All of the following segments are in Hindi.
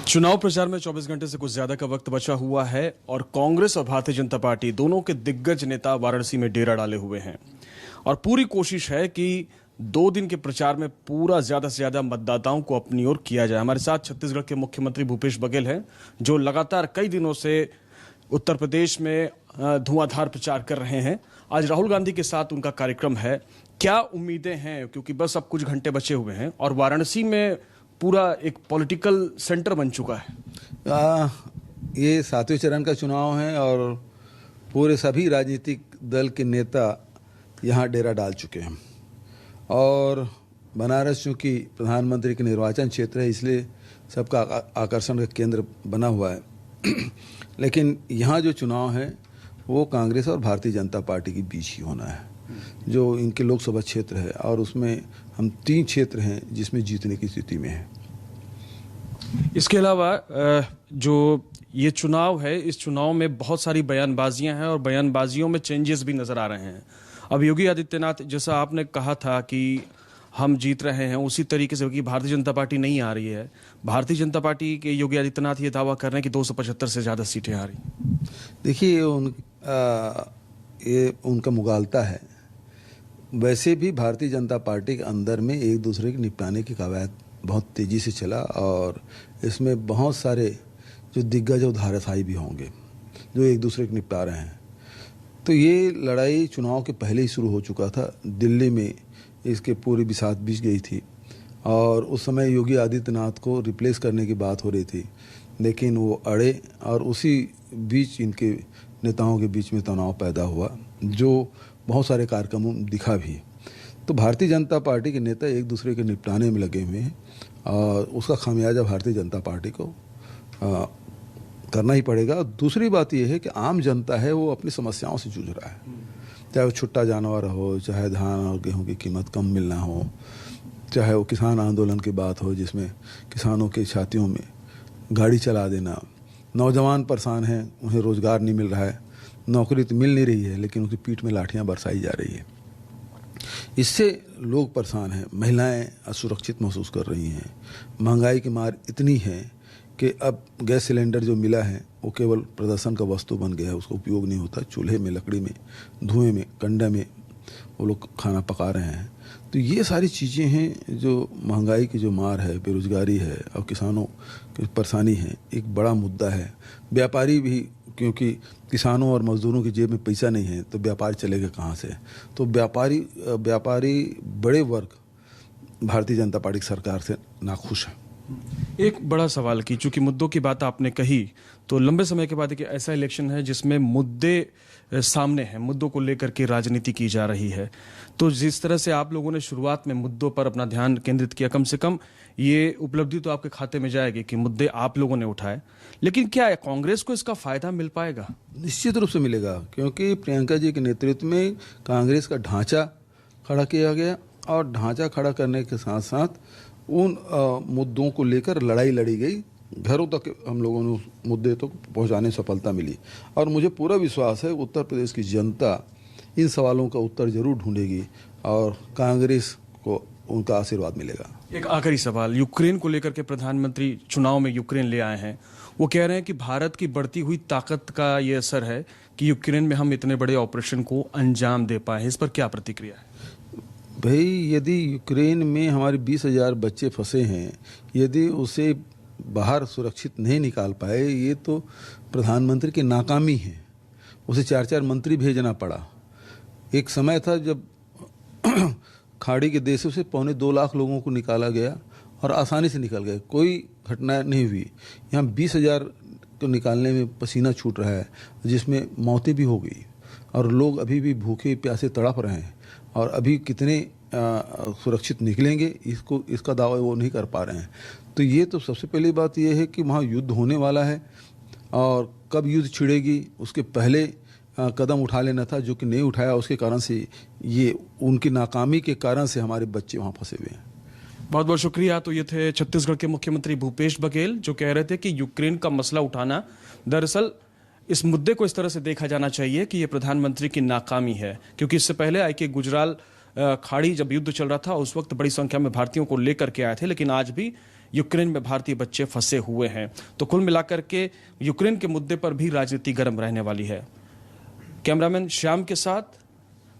चुनाव प्रचार में 24 घंटे से कुछ ज्यादा का वक्त बचा हुआ है और कांग्रेस और भारतीय जनता पार्टी दोनों के दिग्गज नेता वाराणसी में डेरा डाले हुए हैं और पूरी कोशिश है कि 2 दिन के प्रचार में पूरा ज्यादा से ज्यादा मतदाताओं को अपनी ओर किया जाए। हमारे साथ छत्तीसगढ़ के मुख्यमंत्री भूपेश बघेल हैं, जो लगातार कई दिनों से उत्तर प्रदेश में धुआंधार प्रचार कर रहे हैं। आज राहुल गांधी के साथ उनका कार्यक्रम है। क्या उम्मीदें हैं, क्योंकि बस अब कुछ घंटे बचे हुए हैं और वाराणसी में पूरा एक पॉलिटिकल सेंटर बन चुका है। ये 7वें चरण का चुनाव है और पूरे सभी राजनीतिक दल के नेता यहाँ डेरा डाल चुके हैं और बनारस चूँकि प्रधानमंत्री के निर्वाचन क्षेत्र है, इसलिए सबका आकर्षण का केंद्र बना हुआ है। लेकिन यहाँ जो चुनाव है वो कांग्रेस और भारतीय जनता पार्टी के बीच ही होना है, जो इनके लोकसभा क्षेत्र है और उसमें हम 3 क्षेत्र हैं जिसमें जीतने की स्थिति में है। इसके अलावा जो ये चुनाव है, इस चुनाव में बहुत सारी बयानबाजियां हैं और बयानबाजियों में चेंजेस भी नजर आ रहे हैं। अब योगी आदित्यनाथ, जैसा आपने कहा था कि हम जीत रहे हैं, उसी तरीके से कि भारतीय जनता पार्टी नहीं आ रही है। भारतीय जनता पार्टी के योगी आदित्यनाथ ये दावा कर रहे हैं कि 275 से ज़्यादा सीटें आ रही। देखिए ये उनका मुगालता है। वैसे भी भारतीय जनता पार्टी के अंदर में एक दूसरे के निपटाने की कवायद बहुत तेज़ी से चला और इसमें बहुत सारे जो दिग्गज और धाराशाही भी होंगे जो एक दूसरे को निपटा रहे हैं। तो ये लड़ाई चुनाव के पहले ही शुरू हो चुका था। दिल्ली में इसके पूरी बिसात बीच गई थी और उस समय योगी आदित्यनाथ को रिप्लेस करने की बात हो रही थी, लेकिन वो अड़े और उसी बीच इनके नेताओं के बीच में तनाव पैदा हुआ, जो बहुत सारे कार्यक्रमों में दिखा भी। तो भारतीय जनता पार्टी के नेता एक दूसरे के निपटाने में लगे हुए हैं और उसका खामियाजा भारतीय जनता पार्टी को करना ही पड़ेगा। दूसरी बात यह है कि आम जनता है वो अपनी समस्याओं से जूझ रहा है, चाहे वो छुट्टा जानवर हो, चाहे धान और गेहूं की कीमत कम मिलना हो, चाहे वो किसान आंदोलन की बात हो जिसमें किसानों के छातियों में गाड़ी चला देना, नौजवान परेशान हैं, उन्हें रोज़गार नहीं मिल रहा है, नौकरी तो मिल नहीं रही है लेकिन उनकी पीठ में लाठियां बरसाई जा रही है। इससे लोग परेशान हैं, महिलाएं असुरक्षित महसूस कर रही हैं। महंगाई की मार इतनी है कि अब गैस सिलेंडर जो मिला है वो केवल प्रदर्शन का वस्तु बन गया है, उसका उपयोग नहीं होता। चूल्हे में, लकड़ी में, धुएं में, कंडे में वो लोग खाना पका रहे हैं। तो ये सारी चीज़ें हैं जो महंगाई की जो मार है, बेरोजगारी है और किसानों की परेशानी है, एक बड़ा मुद्दा है। व्यापारी भी, क्योंकि किसानों और मजदूरों की जेब में पैसा नहीं है तो व्यापार चलेगा कहाँ से। तो व्यापारी बड़े वर्ग भारतीय जनता पार्टी की सरकार से नाखुश है। एक बड़ा सवाल कि चूंकि मुद्दों की बात आपने कही, तो लंबे समय के बाद एक ऐसा इलेक्शन है जिसमें मुद्दे सामने हैं, मुद्दों को लेकर के राजनीति की जा रही है। तो जिस तरह से आप लोगों ने शुरुआत में मुद्दों पर अपना ध्यान केंद्रित किया, कम से कम ये उपलब्धि तो आपके खाते में जाएगी कि मुद्दे आप लोगों ने उठाए। लेकिन क्या कांग्रेस को इसका फायदा मिल पाएगा? निश्चित रूप से मिलेगा, क्योंकि प्रियंका जी के नेतृत्व में कांग्रेस का ढांचा खड़ा किया गया और ढांचा खड़ा करने के साथ साथ उन मुद्दों को लेकर लड़ाई लड़ी गई। घरों तक हम लोगों ने उस मुद्दे तक पहुंचाने में सफलता मिली और मुझे पूरा विश्वास है उत्तर प्रदेश की जनता इन सवालों का उत्तर जरूर ढूंढेगी और कांग्रेस को उनका आशीर्वाद मिलेगा। एक आखिरी सवाल, यूक्रेन को लेकर के प्रधानमंत्री चुनाव में यूक्रेन ले आए हैं। वो कह रहे हैं कि भारत की बढ़ती हुई ताकत का ये असर है कि यूक्रेन में हम इतने बड़े ऑपरेशन को अंजाम दे पाए हैं। इस पर क्या प्रतिक्रिया है? भाई, यदि यूक्रेन में हमारे 20,000 बच्चे फंसे हैं, यदि उसे बाहर सुरक्षित नहीं निकाल पाए, ये तो प्रधानमंत्री की नाकामी है। उसे 4-4 मंत्री भेजना पड़ा। एक समय था जब खाड़ी के देशों से 2.25 लाख लोगों को निकाला गया और आसानी से निकल गए, कोई घटना नहीं हुई। यहाँ 20,000 को निकालने में पसीना छूट रहा है, जिसमें मौतें भी हो गई और लोग अभी भी भूखे प्यासे तड़प रहे हैं और अभी कितने सुरक्षित निकलेंगे इसका दावा वो नहीं कर पा रहे हैं। तो ये तो सबसे पहली बात ये है कि वहाँ युद्ध होने वाला है और कब युद्ध छिड़ेगी उसके पहले कदम उठा लेना था, जो कि नहीं उठाया। उसके कारण से ये उनकी नाकामी के कारण से हमारे बच्चे वहाँ फंसे हुए हैं। बहुत बहुत शुक्रिया। तो ये थे छत्तीसगढ़ के मुख्यमंत्री भूपेश बघेल, जो कह रहे थे कि यूक्रेन का मसला उठाना, दरअसल इस मुद्दे को इस तरह से देखा जाना चाहिए कि ये प्रधानमंत्री की नाकामी है, क्योंकि इससे पहले आई.के. गुजराल खाड़ी जब युद्ध चल रहा था उस वक्त बड़ी संख्या में भारतीयों को लेकर के आए थे, लेकिन आज भी यूक्रेन में भारतीय बच्चे फंसे हुए हैं। तो कुल मिलाकर के यूक्रेन के मुद्दे पर भी राजनीति गर्म रहने वाली है। कैमरामैन श्याम के साथ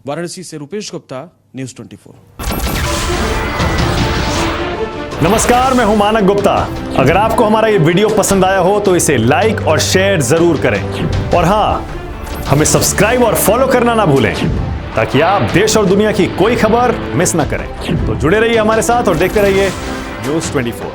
वाराणसी से रुपेश गुप्ता, न्यूज़ 24। नमस्कार, मैं हूं मानक गुप्ता। अगर आपको हमारा ये वीडियो पसंद आया हो तो इसे लाइक और शेयर जरूर करें, और हां, हमें सब्सक्राइब और फॉलो करना ना भूलें ताकि आप देश और दुनिया की कोई खबर मिस ना करें। तो जुड़े रहिए हमारे साथ और देखते रहिए न्यूज़ 24।